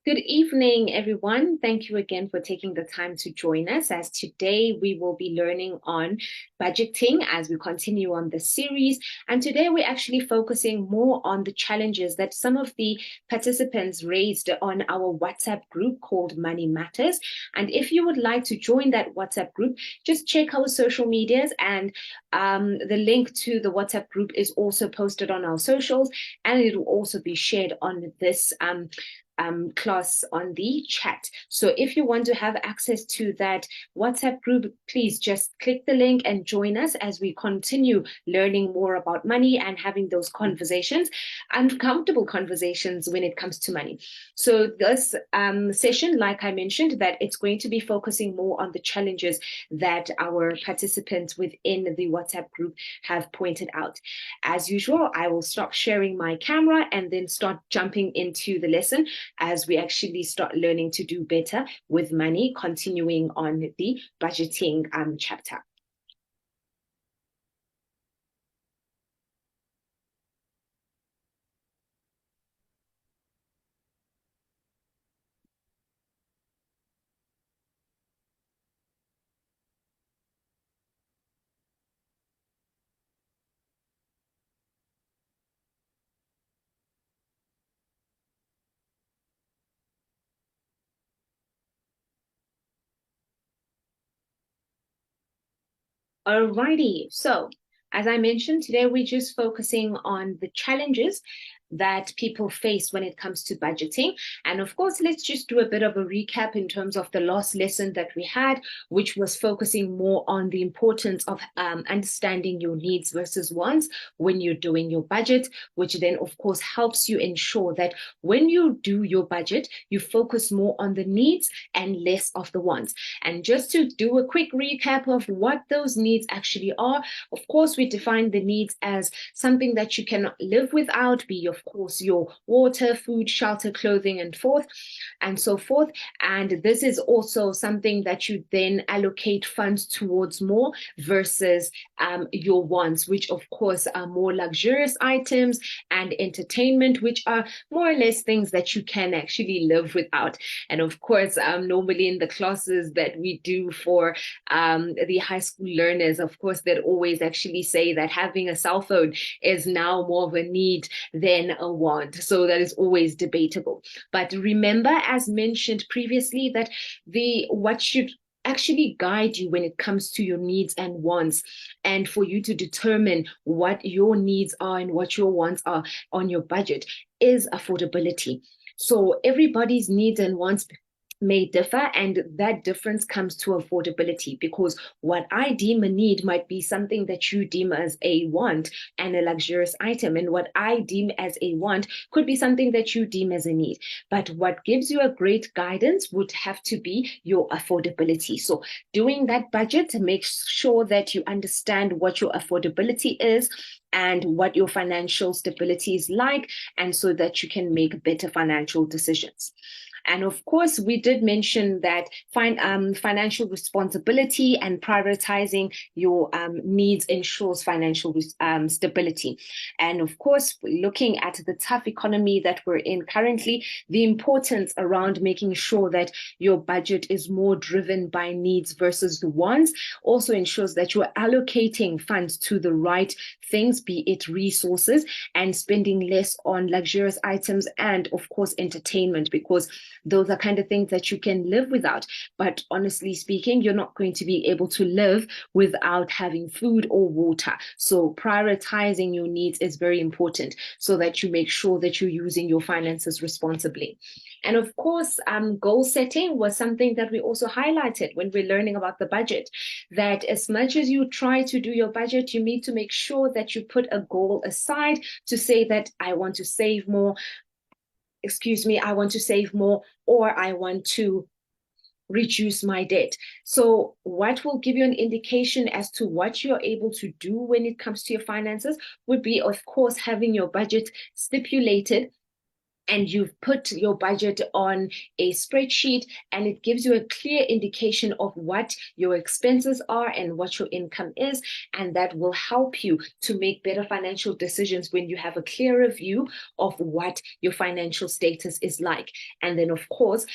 Good evening, everyone. Thank you again for taking the time to join us, as today we will be learning on budgeting as we continue on the series. And today we're actually focusing more on the challenges that some of the participants raised on our WhatsApp group called Money Matters. And if you would like to join that WhatsApp group, just check our social medias, and the link to the WhatsApp group is also posted on our socials, and it will also be shared on this class on the chat. So if you want to have access to that WhatsApp group, please just click the link and join us as we continue learning more about money and having those conversations, uncomfortable conversations when it comes to money. So this session, like I mentioned, that it's going to be focusing more on the challenges that our participants within the WhatsApp group have pointed out. As usual, I will stop sharing my camera and then start jumping into the lesson as we actually start learning to do better with money, continuing on the budgeting chapter. Alrighty, so as I mentioned, today we're just focusing on the challenges that people face when it comes to budgeting. And of course, let's just do a bit of a recap in terms of the last lesson that we had, which was focusing more on the importance of understanding your needs versus wants when you're doing your budget, which then, of course, helps you ensure that when you do your budget, you focus more on the needs and less of the wants. And just to do a quick recap of what those needs actually are, of course, we define the needs as something that you cannot live without, be of course your water, food, shelter, clothing, and so forth. And this is also something that you then allocate funds towards more versus your wants, which of course are more luxurious items and entertainment, which are more or less things that you can actually live without. And of course, normally in the classes that we do for the high school learners, of course, they'd always actually say that having a cell phone is now more of a need than a want. So that is always debatable. But remember, as mentioned previously, that what should actually guide you when it comes to your needs and wants, and for you to determine what your needs are and what your wants are on your budget, is affordability. So everybody's needs and wants may differ, and that difference comes to affordability, because what I deem a need might be something that you deem as a want and a luxurious item, and what I deem as a want could be something that you deem as a need. But what gives you a great guidance would have to be your affordability. So doing that budget makes sure that you understand what your affordability is and what your financial stability is like, and so that you can make better financial decisions. And of course, we did mention that financial responsibility and prioritizing your needs ensures financial stability. And of course, looking at the tough economy that we're in currently, the importance around making sure that your budget is more driven by needs versus the wants also ensures that you're allocating funds to the right things, be it resources, and spending less on luxurious items and, of course, entertainment, because those are kind of things that you can live without. But honestly speaking, you're not going to be able to live without having food or water. So prioritizing your needs is very important so that you make sure that you're using your finances responsibly. And of course, goal setting was something that we also highlighted when we're learning about the budget, that as much as you try to do your budget, you need to make sure that you put a goal aside to say that I want to save more, I want to save more, or I want to reduce my debt. So what will give you an indication as to what you're able to do when it comes to your finances would be, of course, having your budget stipulated and you've put your budget on a spreadsheet, and it gives you a clear indication of what your expenses are and what your income is, and that will help you to make better financial decisions when you have a clearer view of what your financial status is like. And then, of course,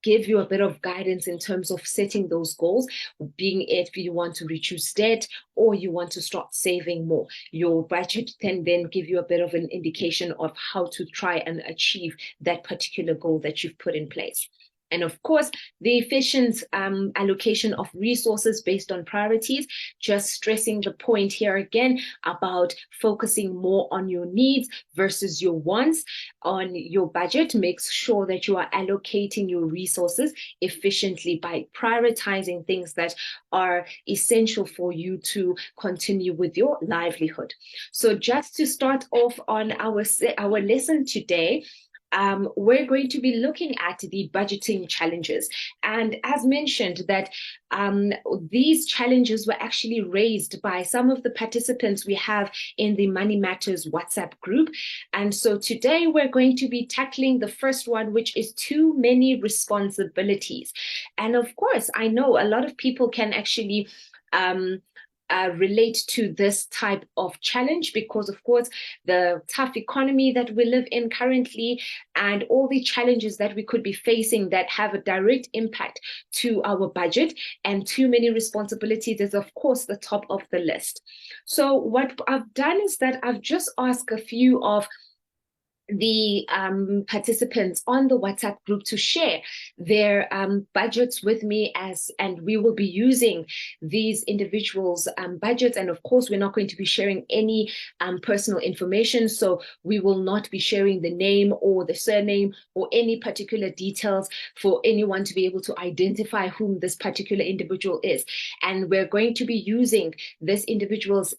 give you a bit of guidance in terms of setting those goals, being if you want to reduce debt or you want to start saving more. Your budget can then give you a bit of an indication of how to try and achieve that particular goal that you've put in place. And of course, the efficient allocation of resources based on priorities, just stressing the point here again about focusing more on your needs versus your wants on your budget. Makes sure that you are allocating your resources efficiently by prioritizing things that are essential for you to continue with your livelihood. So just to start off on our lesson today, we're going to be looking at the budgeting challenges. And as mentioned, that these challenges were actually raised by some of the participants we have in the Money Matters WhatsApp group. And so today we're going to be tackling the first one, which is too many responsibilities. And of course, I know a lot of people can actually relate to this type of challenge because, of course, the tough economy that we live in currently and all the challenges that we could be facing that have a direct impact to our budget, and too many responsibilities is, of course, the top of the list. So what I've done is that I've just asked a few of the participants on the WhatsApp group to share their budgets with me, and we will be using these individuals' budgets. And of course, we're not going to be sharing any personal information. So we will not be sharing the name or the surname or any particular details for anyone to be able to identify whom this particular individual is. And we're going to be using this individual's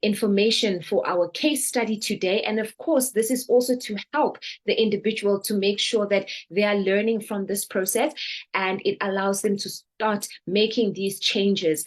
information for our case study today. And of course, this is also to help the individual to make sure that they are learning from this process, and it allows them to start making these changes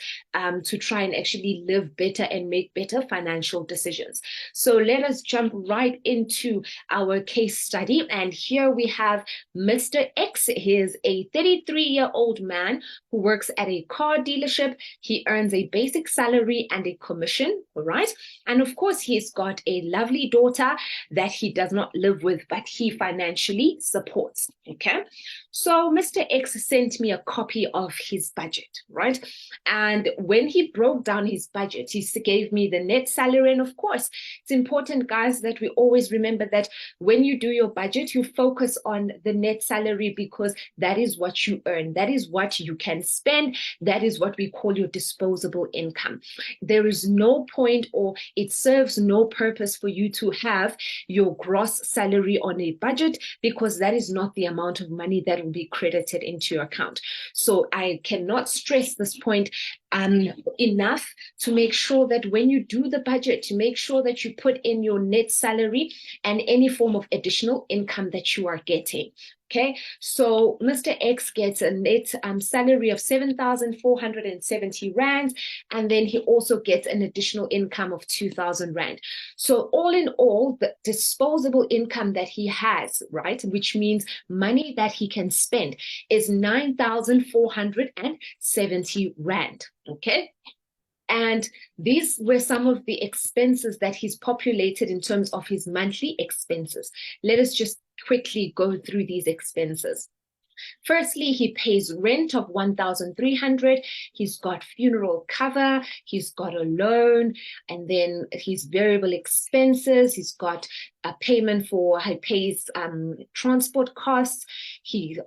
to try and actually live better and make better financial decisions. So let us jump right into our case study. And here we have Mr. X. He is a 33-year-old man who works at a car dealership. He earns a basic salary and a commission, all right? And of course, he's got a lovely daughter that he does not live with, but he financially supports, okay? So Mr. X sent me a copy of his budget, right? And when he broke down his budget, he gave me the net salary. And of course, it's important, guys, that we always remember that when you do your budget, you focus on the net salary because that is what you earn. That is what you can spend. That is what we call your disposable income. There is no point, or it serves no purpose for you to have your gross salary on a budget, because that is not the amount of money that will be credited into your account. So I cannot stress this point enough to make sure that when you do the budget, to make sure that you put in your net salary and any form of additional income that you are getting. Okay, so Mr. X gets a net salary of 7,470 rands, and then he also gets an additional income of 2,000 rand. So all in all, the disposable income that he has, right, which means money that he can spend, is 9,470 rand. Okay. And these were some of the expenses that he's populated in terms of his monthly expenses. Let us just quickly go through these expenses. Firstly, he pays rent of 1,300. He's got funeral cover. He's got a loan, and then his variable expenses. He's got a payment for. He pays transport costs. He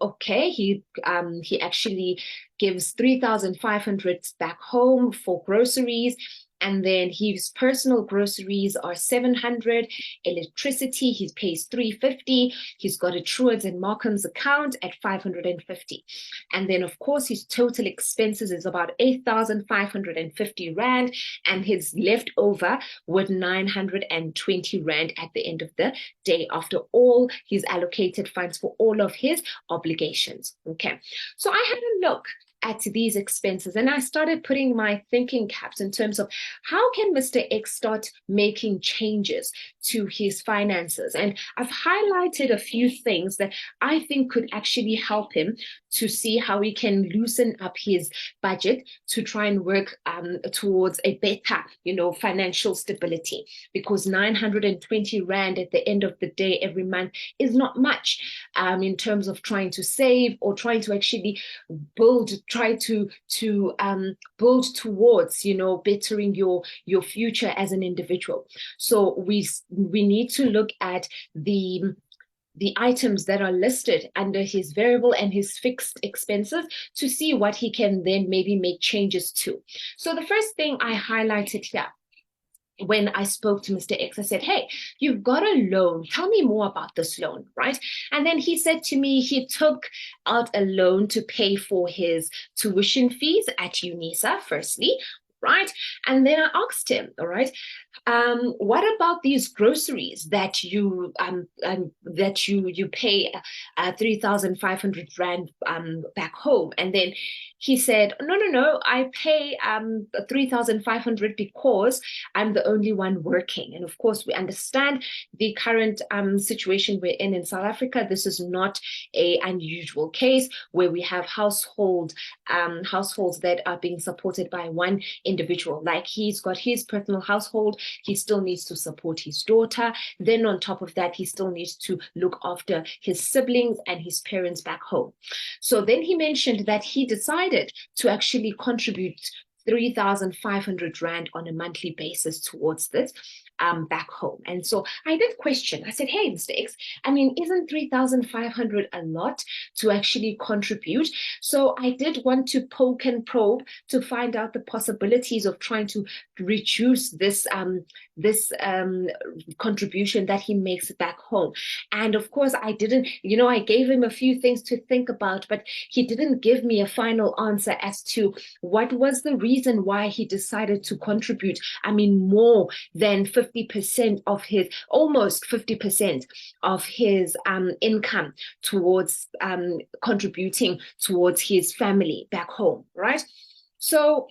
actually gives 3,500 back home for groceries. And then his personal groceries are 700. Electricity, he pays 350. He's got a Truards and Markham's account at 550. And then, of course, his total expenses is about 8,550 rand, and his leftover with 920 rand at the end of the day after all his allocated funds for all of his obligations. Okay, so I had a look at these expenses, and I started putting my thinking caps in terms of how can Mr. X start making changes to his finances. And I've highlighted a few things that I think could actually help him to see how he can loosen up his budget to try and work towards a better, financial stability, because 920 Rand at the end of the day every month is not much in terms of trying to save or trying to actually build towards, bettering your future as an individual. So we need to look at the items that are listed under his variable and his fixed expenses to see what he can then maybe make changes to. So the first thing I highlighted here, when I spoke to Mr. X, I said, hey, you've got a loan. Tell me more about this loan, right? And then he said to me, he took out a loan to pay for his tuition fees at UNISA, firstly, right? And then I asked him, all right, what about these groceries that you pay 3,500 Rand back home? And then he said, no, I pay 3,500 because I'm the only one working. And of course, we understand the current situation we're in South Africa. This is not an unusual case where we have households that are being supported by one individual. Like, he's got his personal household, he still needs to support his daughter. Then on top of that, he still needs to look after his siblings and his parents back home. So then he mentioned that he decided to actually contribute 3,500 Rand on a monthly basis towards this back home. And so I did question. I said, hey, Mr. X, I mean, isn't 3,500 a lot to actually contribute? So I did want to poke and probe to find out the possibilities of trying to reduce this contribution that he makes back home. And of course, I didn't, I gave him a few things to think about, but he didn't give me a final answer as to what was the reason why he decided to contribute, more than 50% of his, almost 50% of his income towards contributing towards his family back home, right? So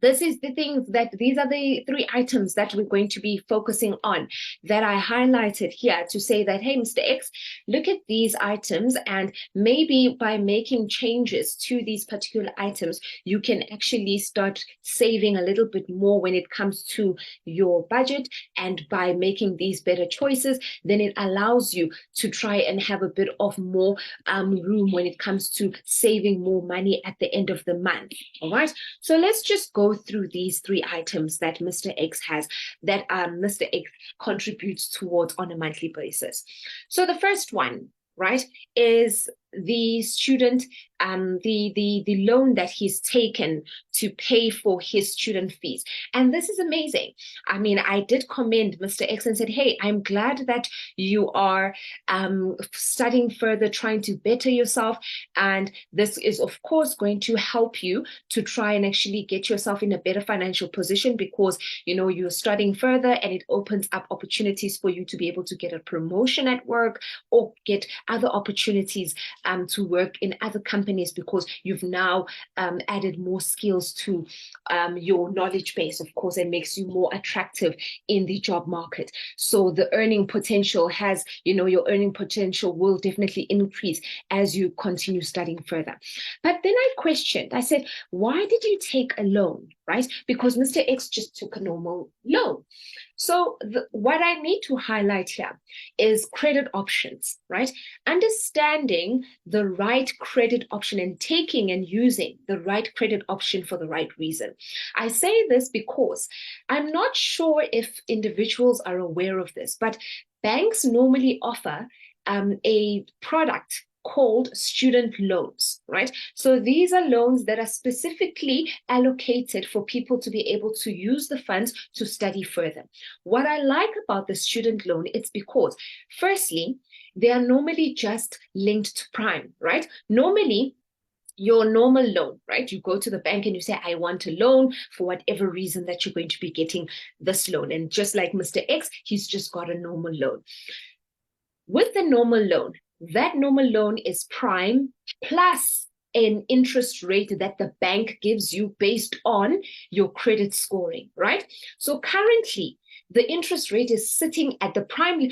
these are the three items that we're going to be focusing on, that I highlighted here to say that, hey, Mr. X, look at these items, and maybe by making changes to these particular items, you can actually start saving a little bit more when it comes to your budget. And by making these better choices, then it allows you to try and have a bit of more room when it comes to saving more money at the end of the month. All right. So let's just go through these three items that Mr. X has, that Mr. X contributes towards on a monthly basis. So the first one, right, is the student, the loan that he's taken to pay for his student fees. And this is amazing. I did commend Mr. X and said, hey, I'm glad that you are studying further, trying to better yourself. And this is, of course, going to help you to try and actually get yourself in a better financial position, because, you're studying further, and it opens up opportunities for you to be able to get a promotion at work or get other opportunities to work in other companies, because you've now added more skills to your knowledge base, of course, and makes you more attractive in the job market. So the earning potential has, your earning potential will definitely increase as you continue studying further. But then I questioned, I said, why did you take a loan, right? Because Mr. X just took a normal loan. So what I need to highlight here is credit options, right? Understanding the right credit option and taking and using the right credit option for the right reason. I say this because I'm not sure if individuals are aware of this, but banks normally offer a product called student loans, right? So these are loans that are specifically allocated for people to be able to use the funds to study further. What I like about the student loan, it's because, firstly, they are normally just linked to prime, right? Normally, your normal loan, right? You go to the bank and you say, I want a loan for whatever reason that you're going to be getting this loan. And just like Mr. X, he's just got a normal loan. With the normal loan, that normal loan is prime plus an interest rate that the bank gives you based on your credit scoring, right? So currently, the interest rate is sitting at the prime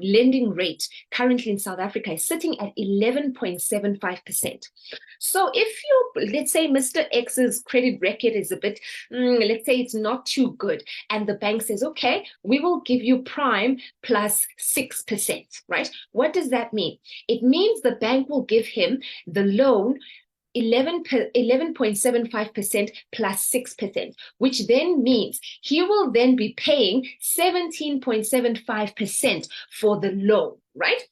lending rate currently in South Africa is sitting at 11.75%. So if you, let's say Mr. X's credit record is a bit, let's say it's not too good, and the bank says, okay, we will give you prime plus 6%, right? What does that mean? It means the bank will give him the loan 11.75% plus 6%, which then means he will then be paying 17.75% for the loan, right?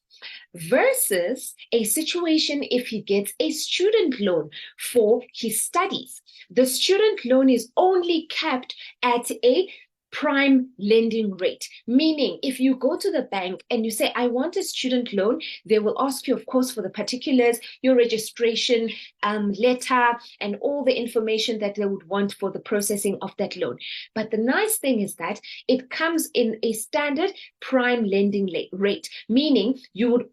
Versus a situation if he gets a student loan for his studies. The student loan is only capped at a prime lending rate, meaning if you go to the bank and you say, I want a student loan, they will ask you, of course, for the particulars, your registration letter, and all the information that they would want for the processing of that loan. But the nice thing is that it comes in a standard prime lending rate, meaning you would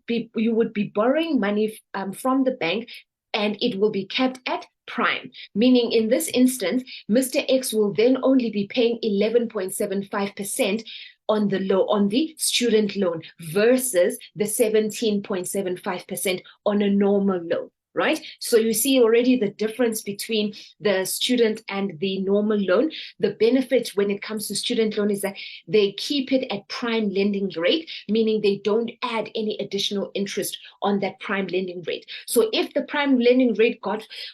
be borrowing money from the bank, and it will be kept at prime, meaning in this instance, Mr. X will then only be paying 11.75% on the student loan versus the 17.75% on a normal loan. Right? So you see already the difference between the student and the normal loan. The benefit when it comes to student loan is that they keep it at prime lending rate, meaning they don't add any additional interest on that prime lending rate. So if the prime lending rate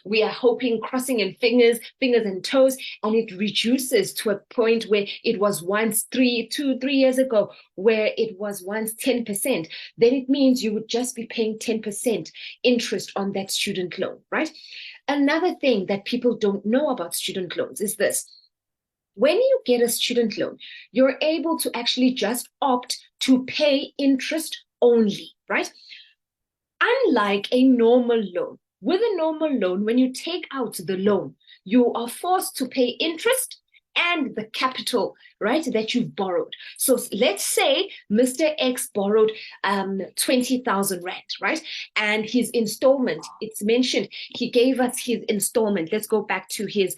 we are hoping, crossing and fingers and toes, and it reduces to a point where it was once 3 years ago, where it was once 10%, then it means you would just be paying 10% interest on that student loan, right? Another thing that people don't know about student loans is this. When you get a student loan, you're able to actually just opt to pay interest only, right? Unlike a normal loan. With a normal loan, when you take out the loan, you are forced to pay interest and the capital, right, that you've borrowed. So let's say Mr. X borrowed 20,000 Rand, right? And his installment, it's mentioned, he gave us his installment. Let's go back to his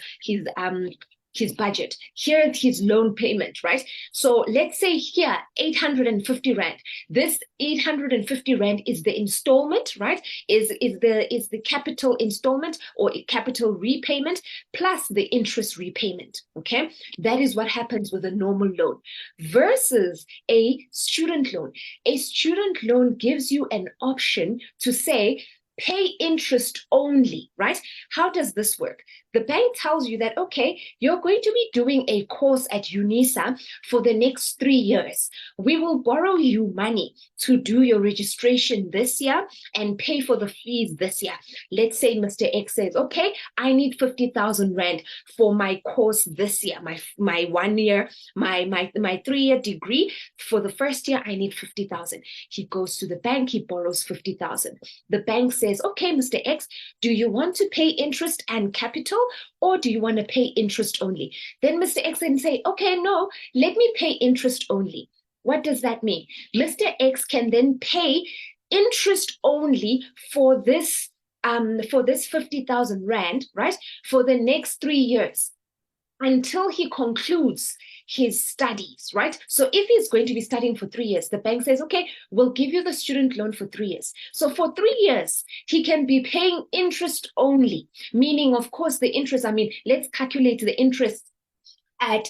budget. Here is his loan payment, right? So let's say here, 850 Rand. This 850 Rand is the installment, right? Is the capital installment or capital repayment plus the interest repayment, okay? That is what happens with a normal loan versus a student loan. A student loan gives you an option to say, pay interest only, right? How does this work? The bank tells you that, okay, you're going to be doing a course at UNISA for the next 3 years. We will borrow you money to do your registration this year and pay for the fees this year. Let's say Mr. X says, okay, I need 50,000 Rand for my course this year, my 1 year, my 3-year degree. For the first year, I need 50,000. He goes to the bank, he borrows 50,000. The bank says, okay, Mr. X, do you want to pay interest and capital, or do you want to pay interest only? Then Mr. X can say, okay, no, let me pay interest only. What does that mean? Mr. X can then pay interest only for this 50,000 Rand, right, for the next 3 years until he concludes his studies, right? So if he's going to be studying for 3 years, the bank says, okay, we'll give you the student loan for 3 years. So for 3 years, he can be paying interest only, meaning, of course, the interest, let's calculate the interest at,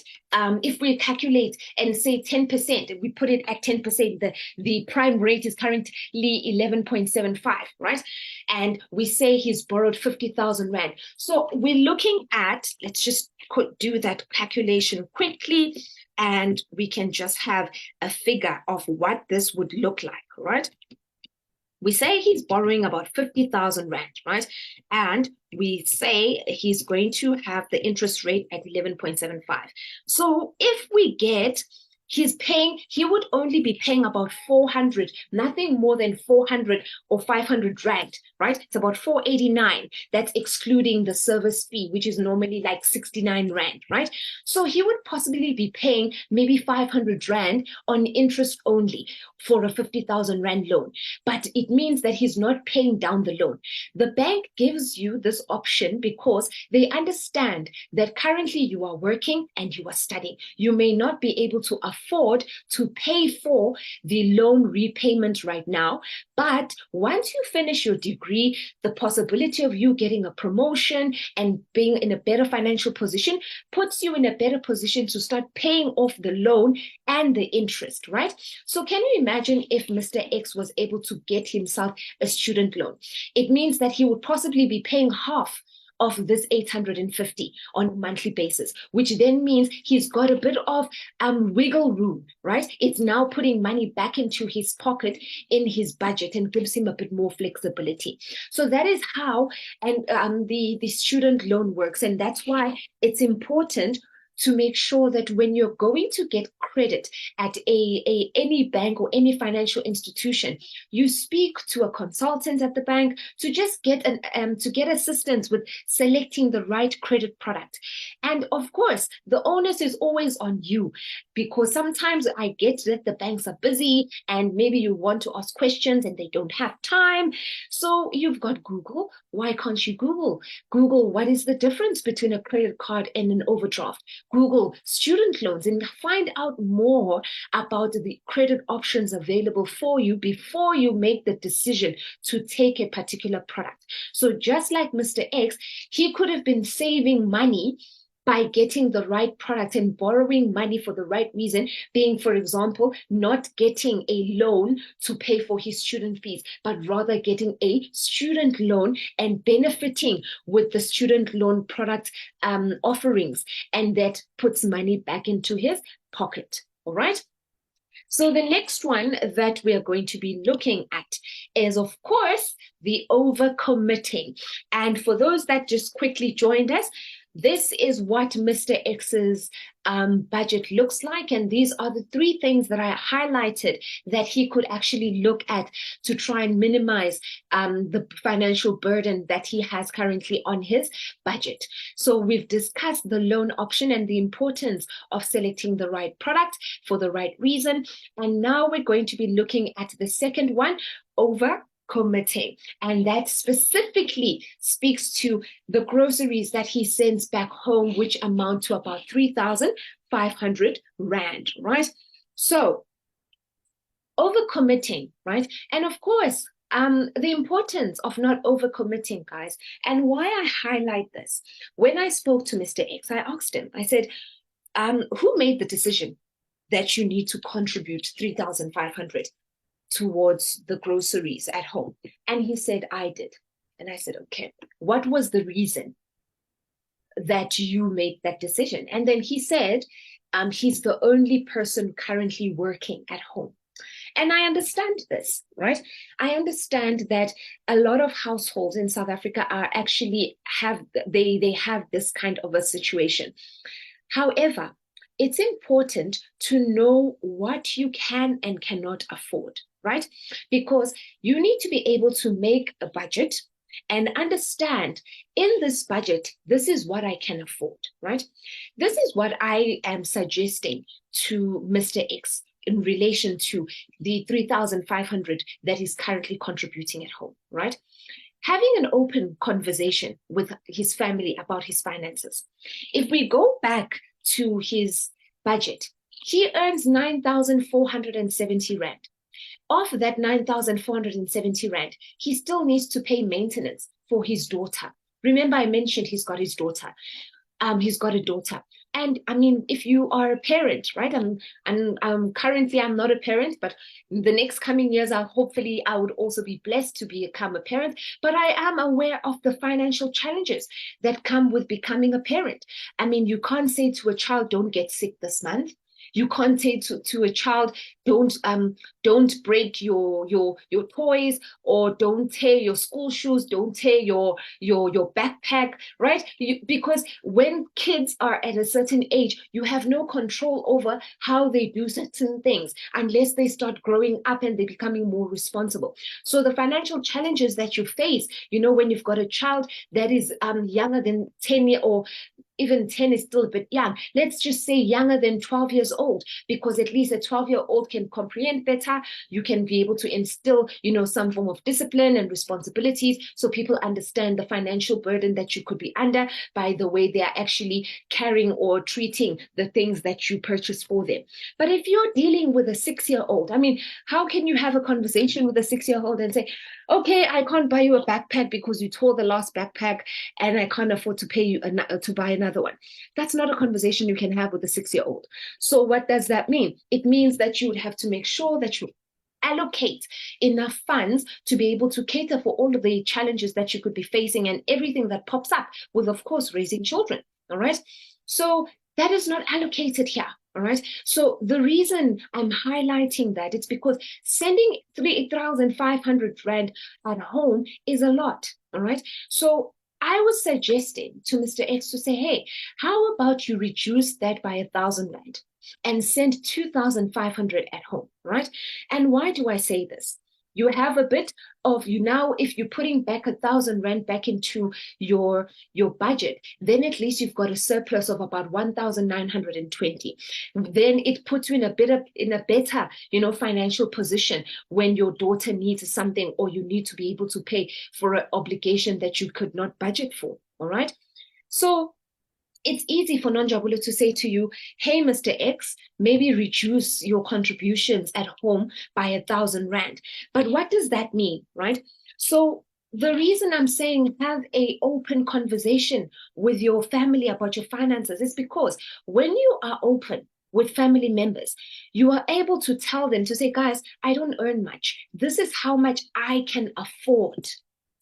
if we calculate and say 10%, we put it at 10%, the prime rate is currently 11.75, right? And we say he's borrowed 50,000 Rand. So we're looking at, let's just do that calculation quickly, and we can just have a figure of what this would look like, right? We say he's borrowing about 50,000 Rand, right? And we say he's going to have the interest rate at 11.75. So if we get, he would only be paying about 400, nothing more than 400 or 500 Rand right? It's about 489. That's excluding the service fee, which is normally like 69 Rand, right? So he would possibly be paying maybe 500 Rand on interest only for a 50,000 Rand loan. But it means that he's not paying down the loan. The bank gives you this option because they understand that currently you are working and you are studying. You may not be able to afford to pay for the loan repayment right now, but once you finish your degree, the possibility of you getting a promotion and being in a better financial position puts you in a better position to start paying off the loan and the interest, right? So can you imagine if Mr. X was able to get himself a student loan? It means that he would possibly be paying half of this 850 on a monthly basis, which then means he's got a bit of wiggle room, right? It's now putting money back into his pocket in his budget and gives him a bit more flexibility. So that is how the student loan works. And that's why it's important to make sure that when you're going to get credit at any bank or any financial institution, you speak to a consultant at the bank to just get assistance with selecting the right credit product. And of course, the onus is always on you, because sometimes I get that the banks are busy and maybe you want to ask questions and they don't have time. So you've got Google. Why can't you Google what is the difference between a credit card and an overdraft? Google student loans and find out more about the credit options available for you before you make the decision to take a particular product. So just like Mr. X, he could have been saving money by getting the right product and borrowing money for the right reason, being, for example, not getting a loan to pay for his student fees, but rather getting a student loan and benefiting with the student loan product offerings. And that puts money back into his pocket. All right. So the next one that we are going to be looking at is, of course, the overcommitting. And for those that just quickly joined us, this is what Mr. X's budget looks like. And these are the three things that I highlighted that he could actually look at to try and minimize the financial burden that he has currently on his budget. So we've discussed the loan option and the importance of selecting the right product for the right reason. And now we're going to be looking at the second one, overcommitting, and that specifically speaks to the groceries that he sends back home, which amount to about 3,500 Rand, right? So overcommitting, right? And of course, the importance of not overcommitting, guys, and why I highlight this. When I spoke to Mr. X, I asked him, I said, who made the decision that you need to contribute 3,500 towards the groceries at home? And he said, I did. And I said, okay, what was the reason that you made that decision? And then he said, he's the only person currently working at home. And I understand this, right? I understand that a lot of households in South Africa are actually they have this kind of a situation. However, it's important to know what you can and cannot afford, right? Because you need to be able to make a budget and understand, in this budget, this is what I can afford, right? This is what I am suggesting to Mr. X in relation to the 3,500 that he's currently contributing at home, right? Having an open conversation with his family about his finances. If we go back to his budget, he earns 9,470 Rand. Of that 9,470 Rand, he still needs to pay maintenance for his daughter. Remember, I mentioned he's got his daughter. He's got a daughter. And I mean, if you are a parent, right? Currently I'm not a parent, but in the next coming years, I would also be blessed to become a parent. But I am aware of the financial challenges that come with becoming a parent. I mean, you can't say to a child, don't get sick this month. You can't say to a child, don't break your toys, or don't tear your school shoes, don't tear your backpack, right? Because when kids are at a certain age, you have no control over how they do certain things unless they start growing up and they're becoming more responsible. So the financial challenges that you face, when you've got a child that is younger than 10 or even 10 is still a bit young. Let's just say younger than 12 years old, because at least a 12-year-old can comprehend better. You can be able to instill, some form of discipline and responsibilities, so people understand the financial burden that you could be under by the way they are actually carrying or treating the things that you purchase for them. But if you're dealing with a 6-year-old, I mean, how can you have a conversation with a 6-year-old and say, okay, I can't buy you a backpack because you tore the last backpack and I can't afford to pay you to buy another one? That's not a conversation you can have with a 6-year-old. So what does that mean? It means that you would have to make sure that you allocate enough funds to be able to cater for all of the challenges that you could be facing and everything that pops up with, of course, raising children. All right. So that is not allocated here. All right. So the reason I'm highlighting that, it's because sending 3,500 Rand at home is a lot. All right. So I was suggesting to Mr. X to say, hey, how about you reduce that by 1,000 Rand and send 2,500 at home, right? And why do I say this? You have a bit of, now, if you're putting back 1,000 Rand back into your budget, then at least you've got a surplus of about 1,920. Then it puts you in a better, financial position when your daughter needs something, or you need to be able to pay for an obligation that you could not budget for. All right. So it's easy for Nonjabulo to say to you, hey, Mr. X, maybe reduce your contributions at home by 1,000 Rand. But what does that mean, right? So the reason I'm saying have an open conversation with your family about your finances is because when you are open with family members, you are able to tell them, to say, guys, I don't earn much. This is how much I can afford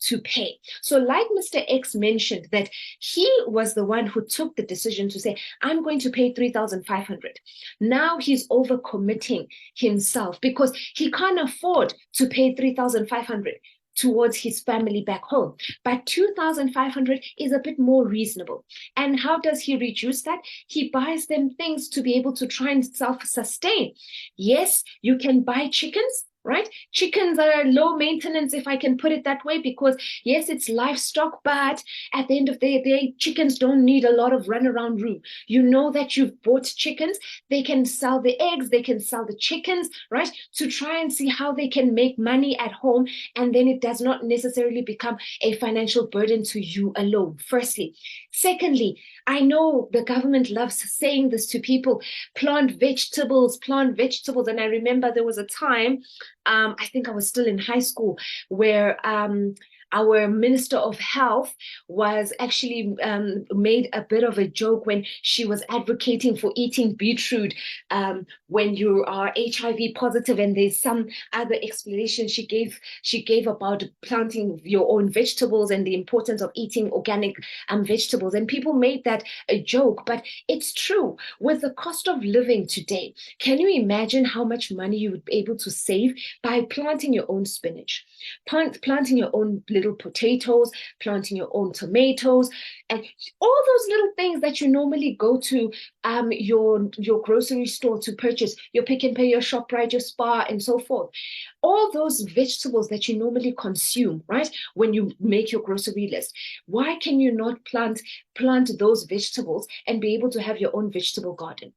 to pay. So like Mr. X mentioned, that he was the one who took the decision to say, I'm going to pay 3,500. Now he's overcommitting himself because he can't afford to pay 3,500 towards his family back home. But 2,500 is a bit more reasonable. And how does he reduce that? He buys them things to be able to try and self-sustain. Yes, you can buy chickens, right? Chickens are low maintenance, if I can put it that way, because yes, it's livestock, but at the end of the day, chickens don't need a lot of runaround room. You know that you've bought chickens, they can sell the eggs, they can sell the chickens, right? To try and see how they can make money at home, and then it does not necessarily become a financial burden to you alone, firstly. Secondly, I know the government loves saying this to people, plant vegetables. And I remember there was a time, I think I was still in high school, where our Minister of Health was actually made a bit of a joke when she was advocating for eating beetroot when you are HIV positive, and there's some other explanation she gave about planting your own vegetables and the importance of eating organic vegetables, and people made that a joke, but it's true. With the cost of living today, can you imagine how much money you would be able to save by planting your own spinach, planting your own little potatoes, planting your own tomatoes, and all those little things that you normally go to your grocery store to purchase, your Pick n Pay, your ShopRite, your Spar, and so forth. All those vegetables that you normally consume, right, when you make your grocery list, why can you not plant those vegetables and be able to have your own vegetable garden?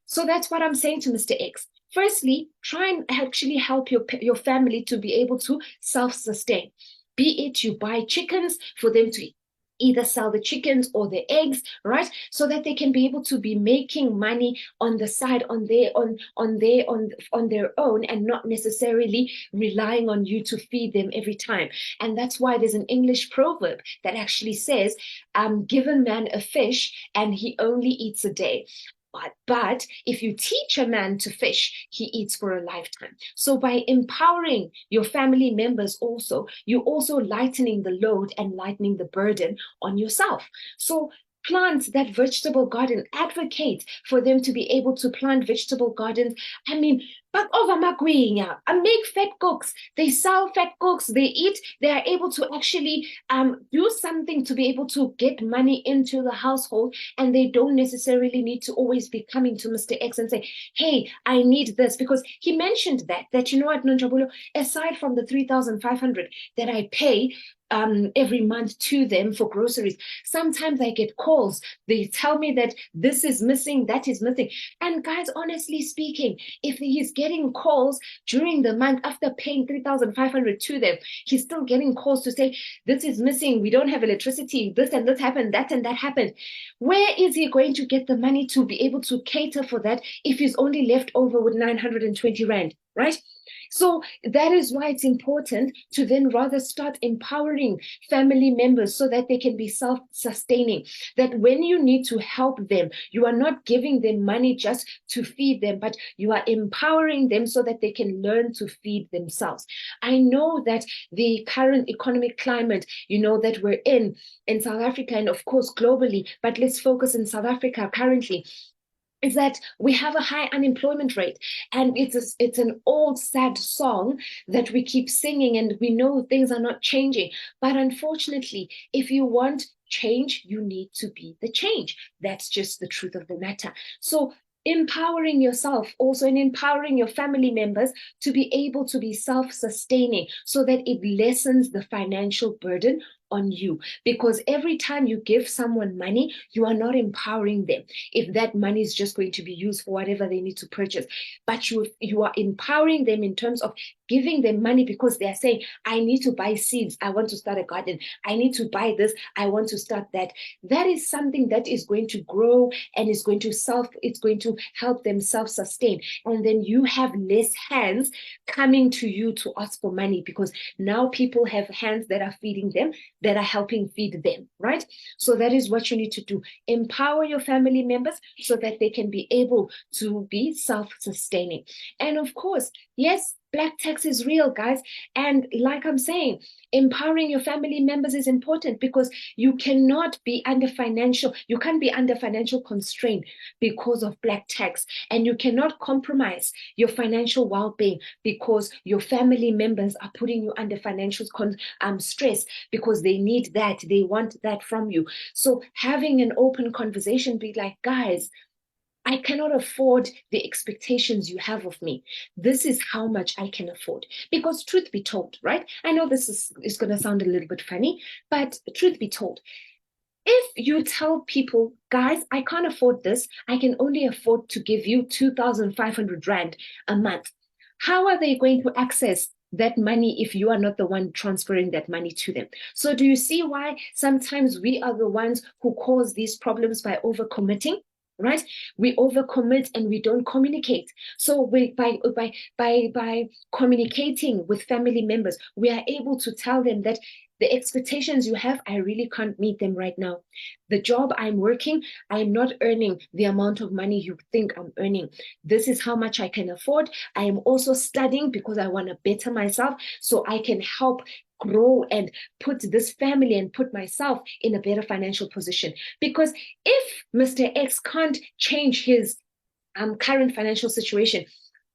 So that's what I'm saying to Mr. X. Firstly, try and actually help your family to be able to self-sustain. Be it you buy chickens for them to either sell the chickens or the eggs, right? So that they can be able to be making money on the side, on their own, and not necessarily relying on you to feed them every time. And that's why there's an English proverb that actually says, give a man a fish and he only eats a day. But if you teach a man to fish, he eats for a lifetime. So by empowering your family members also, you're also lightening the load and lightening the burden on yourself. So plant that vegetable garden, advocate for them to be able to plant vegetable gardens. I mean, but over Magwinya, I make fat cooks. They sell fat cooks. They eat. They are able to actually do something to be able to get money into the household, and they don't necessarily need to always be coming to Mr. X and say, "Hey, I need this," because he mentioned that you know what, Nonjabulo, aside from the 3,500 that I pay every month to them for groceries. Sometimes I get calls. They tell me that this is missing, that is missing. And guys, honestly speaking, if he's getting calls during the month after paying 3,500 to them, he's still getting calls to say, this is missing, we don't have electricity, this and this happened, that and that happened. Where is he going to get the money to be able to cater for that if he's only left over with 920 Rand, right? So that is why it's important to then rather start empowering family members so that they can be self-sustaining. That when you need to help them, you are not giving them money just to feed them, but you are empowering them so that they can learn to feed themselves. I know that the current economic climate, you know, that we're in South Africa and of course globally, but let's focus in South Africa currently, is that we have a high unemployment rate, and it's an old sad song that we keep singing, and we know things are not changing. But unfortunately, if you want change, you need to be the change. That's just the truth of the matter. So empowering yourself also and empowering your family members to be able to be self-sustaining so that it lessens the financial burden on you, because every time you give someone money, you are not empowering them. If that money is just going to be used for whatever they need to purchase, but you are empowering them in terms of giving them money because they are saying, I need to buy seeds, I want to start a garden, I need to buy this, I want to start that. That is something that is going to grow and it's going to help them self-sustain. And then you have less hands coming to you to ask for money, because now people have hands that are feeding them, that are helping feed them, right? So that is what you need to do. Empower your family members so that they can be able to be self-sustaining. And of course, yes, Black tax is real, guys. And like I'm saying, empowering your family members is important, because you can't be under financial constraint because of Black tax. And you cannot compromise your financial well-being because your family members are putting you under financial stress, because they need that, they want that from you. So having an open conversation, be like, guys, I cannot afford the expectations you have of me. This is how much I can afford. Because truth be told, right? I know this is going to sound a little bit funny, but truth be told, if you tell people, guys, I can't afford this, I can only afford to give you 2,500 Rand a month, how are they going to access that money if you are not the one transferring that money to them? So do you see why sometimes we are the ones who cause these problems by overcommitting? Right? We overcommit and we don't communicate. So by communicating with family members, we are able to tell them that the expectations you have, I really can't meet them right now. The job I'm working, I'm not earning the amount of money you think I'm earning. This is how much I can afford. I am also studying because I want to better myself so I can help grow and put this family and put myself in a better financial position. Because if Mr. X can't change his current financial situation,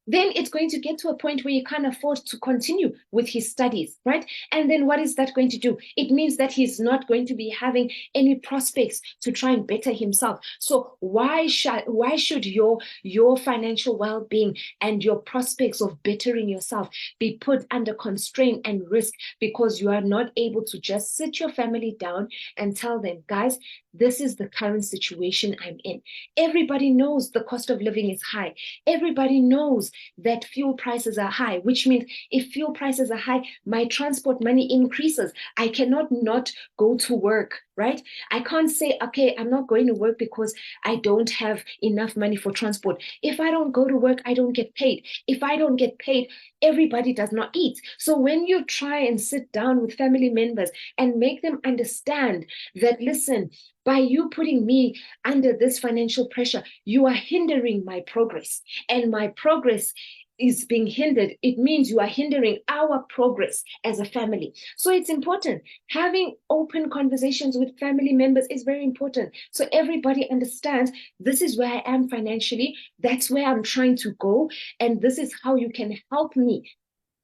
then it's going to get to a point where he can't afford to continue with his studies, right? And then what is that going to do? It means that he's not going to be having any prospects to try and better himself. So why should your financial well-being and your prospects of bettering yourself be put under constraint and risk because you are not able to just sit your family down and tell them, guys, this is the current situation I'm in. Everybody knows the cost of living is high. Everybody knows that fuel prices are high, which means if fuel prices are high, my transport money increases. I cannot not go to work, right? I can't say, okay, I'm not going to work because I don't have enough money for transport. If I don't go to work, I don't get paid. If I don't get paid, everybody does not eat. So when you try and sit down with family members and make them understand that, listen, by you putting me under this financial pressure, you are hindering my progress. And my progress is being hindered, it means you are hindering our progress as a family. So it's important. Having open conversations with family members is very important. So everybody understands this is where I am financially, that's where I'm trying to go, and this is how you can help me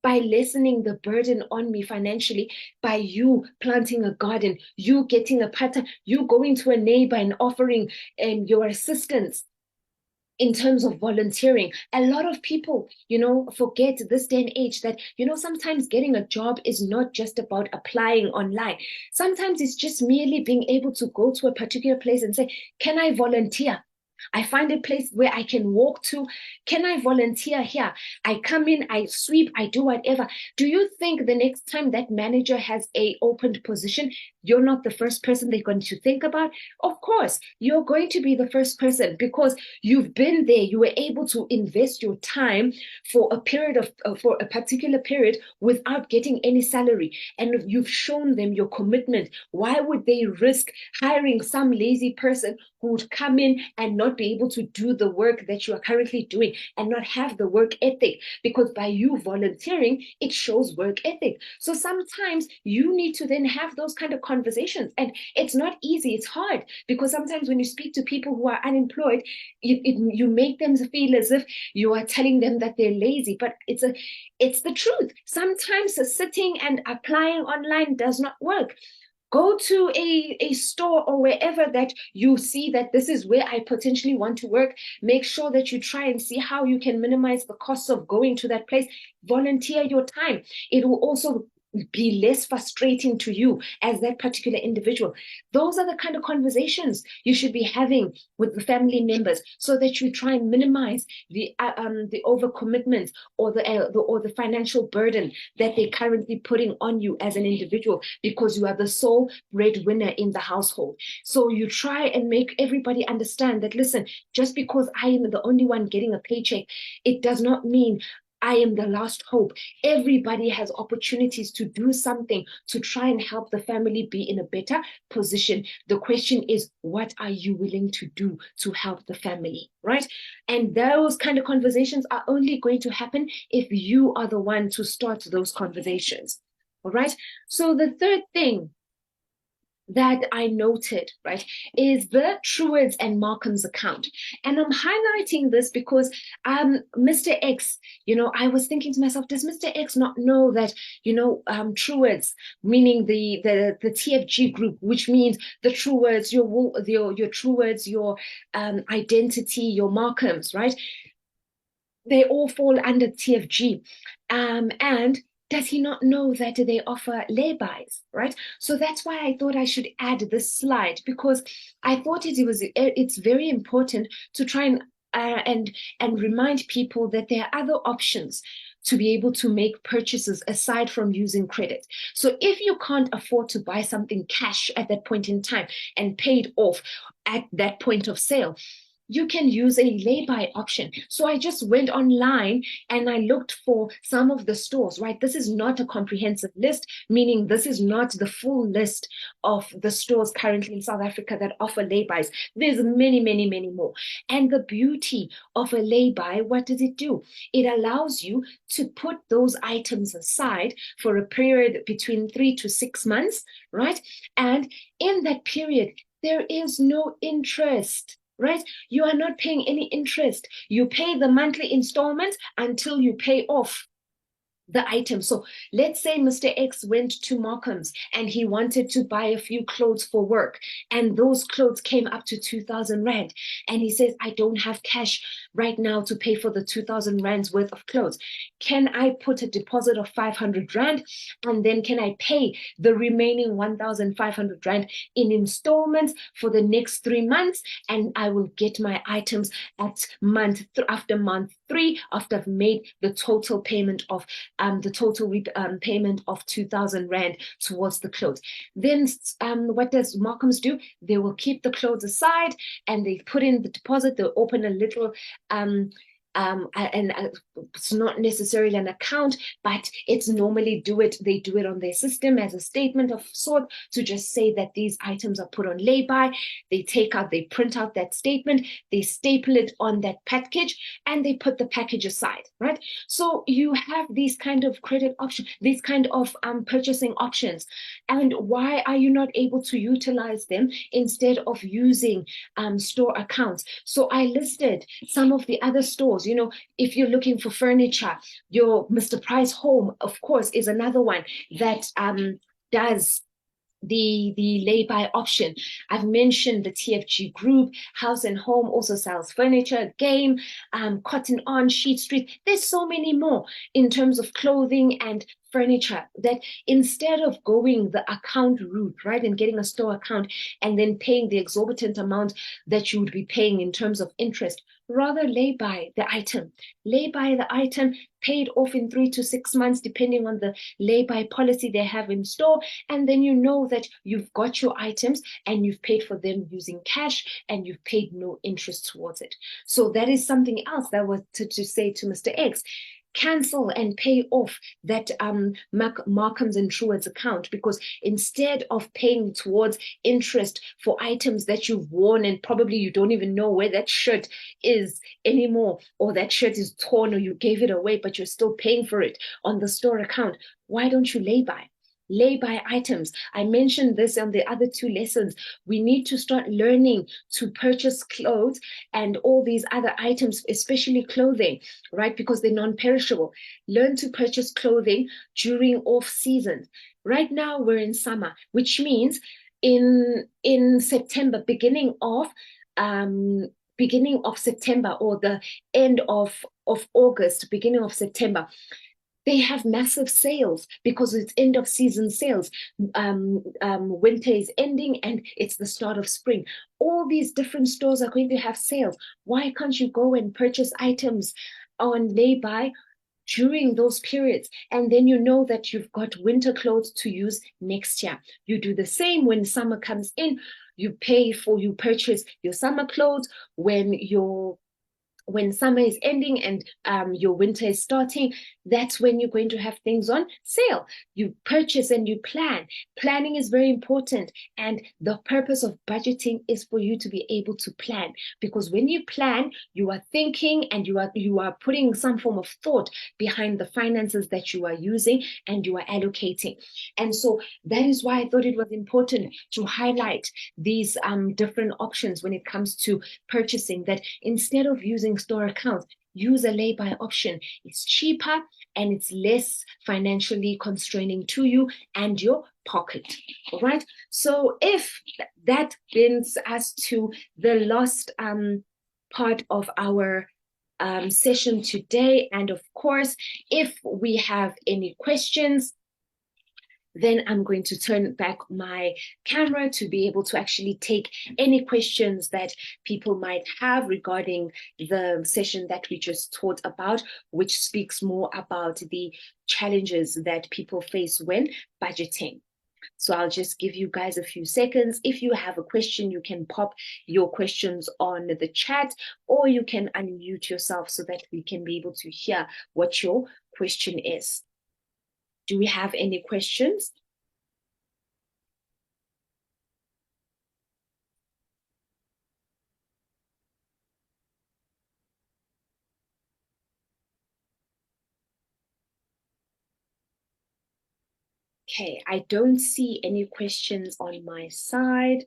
by lessening the burden on me financially, by you planting a garden, you getting a pattern, you going to a neighbor and offering your assistance in terms of volunteering. A lot of people, forget this day and age that, sometimes getting a job is not just about applying online. Sometimes it's just merely being able to go to a particular place and say, can I volunteer? I find a place where I can walk to. Can I volunteer here? I come in, I sweep, I do whatever. Do you think the next time that manager has a opened position, you're not the first person they're going to think about? Of course, you're going to be the first person because you've been there. You were able to invest your time for for a particular period without getting any salary. And you've shown them your commitment. Why would they risk hiring some lazy person who would come in and not be able to do the work that you are currently doing and not have the work ethic? Because by you volunteering, it shows work ethic. So sometimes you need to then have those kind of conversations. And it's not easy, it's hard, because sometimes when you speak to people who are unemployed, you make them feel as if you are telling them that they're lazy, but it's the truth. Sometimes sitting and applying online does not work. Go to a store or wherever that you see that this is where I potentially want to work. Make sure that you try and see how you can minimize the costs of going to that place. Volunteer your time. It will also be less frustrating to you as that particular individual. Those are the kind of conversations you should be having with the family members so that you try and minimize the overcommitment or the financial burden that they're currently putting on you as an individual, because you are the sole breadwinner in the household. So you try and make everybody understand that, listen, just because I am the only one getting a paycheck, it does not mean I am the last hope. Everybody has opportunities to do something to try and help the family be in a better position. The question is, what are you willing to do to help the family, right? And those kind of conversations are only going to happen if you are the one to start those conversations, all right? So the third thing that I noted, right, is the Truwords and Markham's account. And I'm highlighting this because Mr. X, I was thinking to myself, does Mr. X not know that, Truwords, meaning the TFG group, which means the Truwords, your Truwords, your identity, your Markhams, right? They all fall under TFG. And does he not know that they offer lay-bys, right? So that's why I thought I should add this slide, because I thought it's very important to try and remind people that there are other options to be able to make purchases aside from using credit. So if you can't afford to buy something cash at that point in time and pay it off at that point of sale, you can use a lay-by option. So I just went online and I looked for some of the stores, right? This is not a comprehensive list, meaning this is not the full list of the stores currently in South Africa that offer lay-bys. There's many, many, many more. And the beauty of a lay-by, what does it do? It allows you to put those items aside for a period between 3 to 6 months, right? And in that period, there is no interest, right? You are not paying any interest. You pay the monthly installments until you pay off the item. So let's say Mr. X went to Markham's and he wanted to buy a few clothes for work, and those clothes came up to 2,000 Rand. And he says, I don't have cash right now to pay for the 2,000 Rand's worth of clothes. Can I put a deposit of 500 Rand? And then can I pay the remaining 1,500 Rand in installments for the next 3 months? And I will get my items at after month 3, after I've made the total payment of payment of 2,000 Rand towards the clothes. Then what does Markham's do? They will keep the clothes aside and they put in the deposit. They'll open a little it's not necessarily an account, but it's normally they do it on their system as a statement of sort to just say that these items are put on lay-by. They print out that statement, they staple it on that package, and they put the package aside, right? So you have these kind of credit options, these kind of purchasing options. And why are you not able to utilize them instead of using store accounts? So I listed some of the other stores. If you're looking for furniture, your Mr. Price Home, of course, is another one that does the lay-by option. I've mentioned the TFG Group. House and Home also sells furniture, game, Cotton On, Sheet Street. There's so many more in terms of clothing and furniture, that instead of going the account route, right, and getting a store account and then paying the exorbitant amount that you would be paying in terms of interest, rather lay by the item. Lay by the item, paid off in 3 to 6 months, depending on the lay-by policy they have in store. And then you know that you've got your items and you've paid for them using cash and you've paid no interest towards it. So that is something else that was to say to Mr. X. Cancel and pay off that Markham's and Truett's account, because instead of paying towards interest for items that you've worn and probably you don't even know where that shirt is anymore, or that shirt is torn, or you gave it away but you're still paying for it on the store account, why don't you lay-by items? I mentioned this on the other 2 lessons. We need to start learning to purchase clothes and all these other items, especially clothing, right? Because they're non-perishable. Learn to purchase clothing during off season. Right now we're in summer, which means in September, beginning of September, or the end of August, beginning of September, they have massive sales because it's end of season sales. Winter is ending and it's the start of spring. All these different stores are going to have sales. Why can't you go and purchase items on lay-by during those periods? And then you know that you've got winter clothes to use next year. You do the same when summer comes in. You purchase your summer clothes when summer is ending and your winter is starting. That's when you're going to have things on sale. You purchase and you plan. Planning is very important. And the purpose of budgeting is for you to be able to plan. Because when you plan, you are thinking and you are putting some form of thought behind the finances that you are using and you are allocating. And so that is why I thought it was important to highlight these different options when it comes to purchasing, that instead of using store accounts, use a lay-by option. It's cheaper and it's less financially constraining to you and your pocket. All right. So if that brings us to the last part of our session today, and of course, if we have any questions, then I'm going to turn back my camera to be able to actually take any questions that people might have regarding the session that we just taught about, which speaks more about the challenges that people face when budgeting. So I'll just give you guys a few seconds. If you have a question, you can pop your questions on the chat, or you can unmute yourself so that we can be able to hear what your question is. Do we have any questions? Okay, I don't see any questions on my side.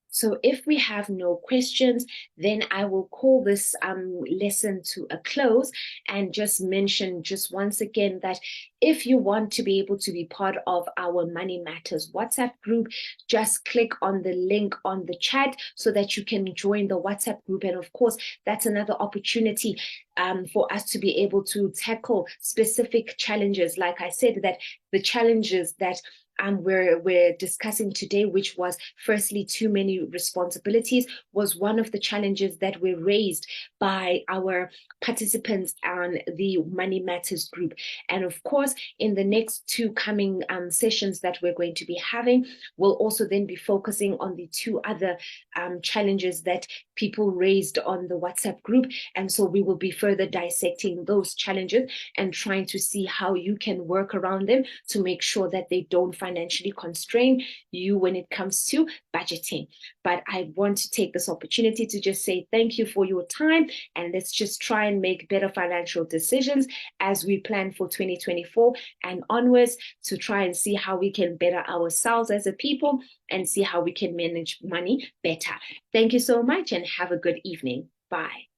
So if we have no questions, then I will call this lesson to a close and just mention just once again that if you want to be able to be part of our Money Matters WhatsApp group, just click on the link on the chat so that you can join the WhatsApp group. And of course, that's another opportunity for us to be able to tackle specific challenges. Like I said, that the challenges that we're discussing today, which was firstly too many responsibilities, was one of the challenges that were raised by our participants on the Money Matters group. And of course, in the next two coming sessions that we're going to be having, we'll also then be focusing on the two other challenges that people raised on the WhatsApp group. And so we will be further dissecting those challenges and trying to see how you can work around them to make sure that they don't financially constrain you when it comes to budgeting. But I want to take this opportunity to just say thank you for your time, and let's just try and make better financial decisions as we plan for 2024 and onwards, to try and see how we can better ourselves as a people and see how we can manage money better. Thank you so much and have a good evening. Bye.